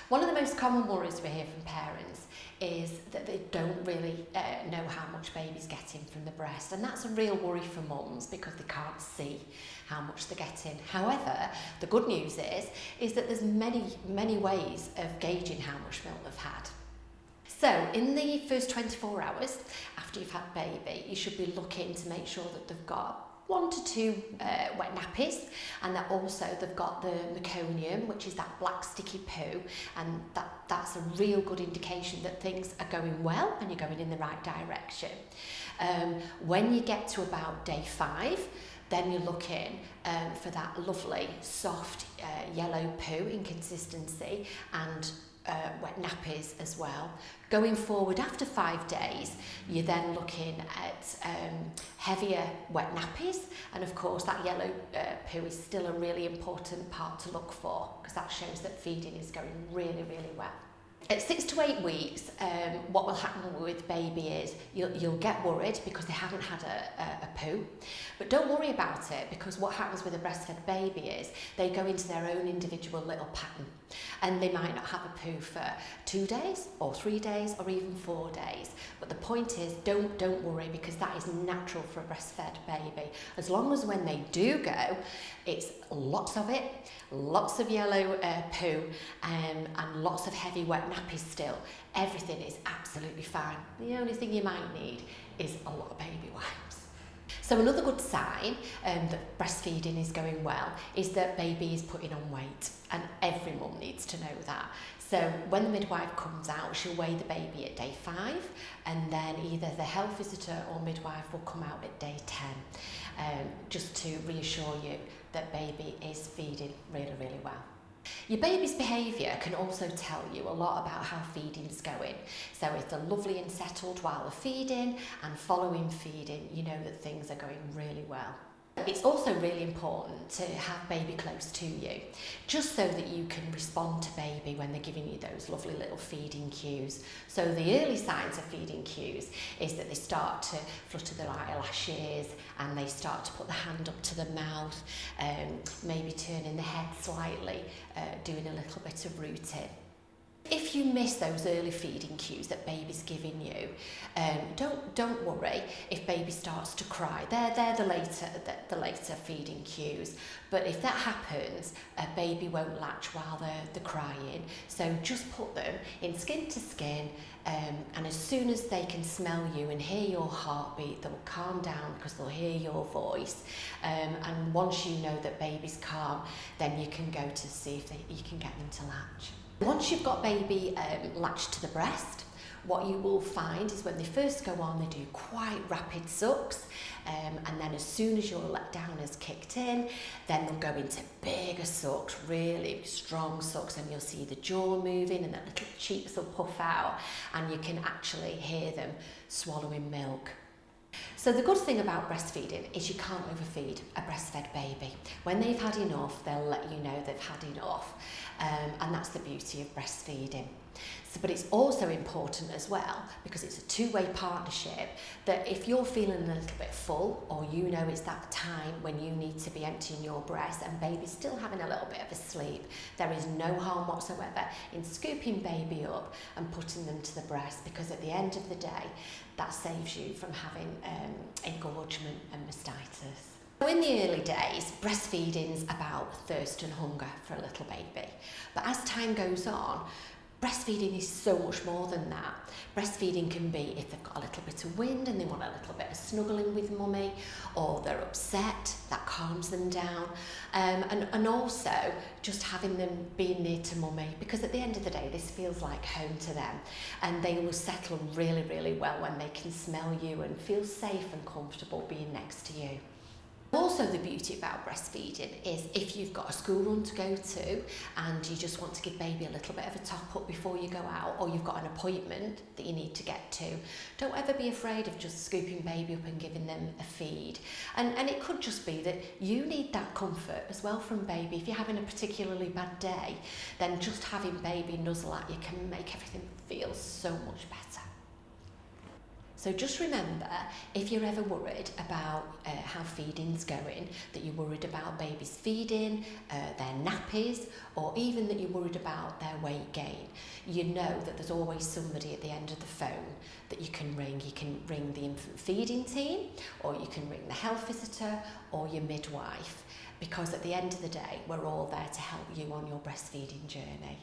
One of the most common worries we hear from parents is that they don't really know how much baby's getting from the breast, and that's a real worry for mums because they can't see how much they're getting. However, the good news is that there's many ways of gauging how much milk they've had. So in the first 24 hours after you've had baby, you should be looking to make sure that they've got 1 to 2 wet nappies, and that also they've got the meconium, which is that black sticky poo, and that's a real good indication that things are going well and you're going in the right direction. When you get to about day 5, then you're looking for that lovely soft yellow poo in consistency and wet nappies as well. Going forward after 5 days, you're then looking at heavier wet nappies, and of course that yellow poo is still a really important part to look for because that shows that feeding is going really well. At 6 to 8 weeks, what will happen with baby is you'll get worried because they haven't had a poo. But don't worry about it, because what happens with a breastfed baby is they go into their own individual little pattern, and they might not have a poo for 2 days or 3 days or even 4 days. But the point is, don't worry, because that is natural for a breastfed baby. As long as when they do go, it's lots of it, lots of yellow poo, and lots of heavy wet nappies still. Everything is absolutely fine. The only thing you might need is a lot of baby wipes. So another good sign that breastfeeding is going well is that baby is putting on weight, and every mum needs to know that. So when the midwife comes out, she'll weigh the baby at day 5, and then either the health visitor or midwife will come out at day 10, just to reassure you that baby is feeding really well. Your baby's behaviour can also tell you a lot about how feeding's going. So if they're lovely and settled while they're feeding and following feeding, you know that things are going really well. It's also really important to have baby close to you, just so that you can respond to baby when they're giving you those lovely little feeding cues. So the early signs of feeding cues is that they start to flutter their eyelashes and they start to put the hand up to the mouth, maybe turning the head slightly, doing a little bit of rooting. If you miss those early feeding cues that baby's giving you, don't worry if baby starts to cry. They're the later feeding cues. But if that happens, a baby won't latch while they're crying. So just put them in skin to skin, and as soon as they can smell you and hear your heartbeat, they'll calm down because they'll hear your voice. And once you know that baby's calm, then you can go to see if you can get them to latch. Once you've got baby latched to the breast, what you will find is when they first go on, they do quite rapid sucks, and then as soon as your letdown has kicked in, then they'll go into bigger sucks, really strong sucks, and you'll see the jaw moving and the little cheeks will puff out, and you can actually hear them swallowing milk. So the good thing about breastfeeding is you can't overfeed a breastfed baby. When they've had enough, they'll let you know they've had enough, and that's the beauty of breastfeeding. So, but it's also important as well, because it's a two-way partnership, that if you're feeling a little bit full, or you know it's that time when you need to be emptying your breast and baby's still having a little bit of a sleep, there is no harm whatsoever in scooping baby up and putting them to the breast, because at the end of the day, that saves you from having engorgement and mastitis. So in the early days, breastfeeding's about thirst and hunger for a little baby. But as time goes on, breastfeeding is so much more than that. Breastfeeding can be if they've got a little bit of wind and they want a little bit of snuggling with mummy, or they're upset, that calms them down. And also just having them being near to mummy, because at the end of the day, this feels like home to them. And they will settle really well when they can smell you and feel safe and comfortable being next to you. Also, the beauty about breastfeeding is if you've got a school run to go to and you just want to give baby a little bit of a top up before you go out, or you've got an appointment that you need to get to, don't ever be afraid of just scooping baby up and giving them a feed. And it could just be that you need that comfort as well from baby. If you're having a particularly bad day, then just having baby nuzzle at you can make everything feel so much better. So just remember, if you're ever worried about how feeding's going, that you're worried about babies feeding, their nappies, or even that you're worried about their weight gain, you know that there's always somebody at the end of the phone that you can ring. You can ring the infant feeding team, or you can ring the health visitor or your midwife, because at the end of the day, we're all there to help you on your breastfeeding journey.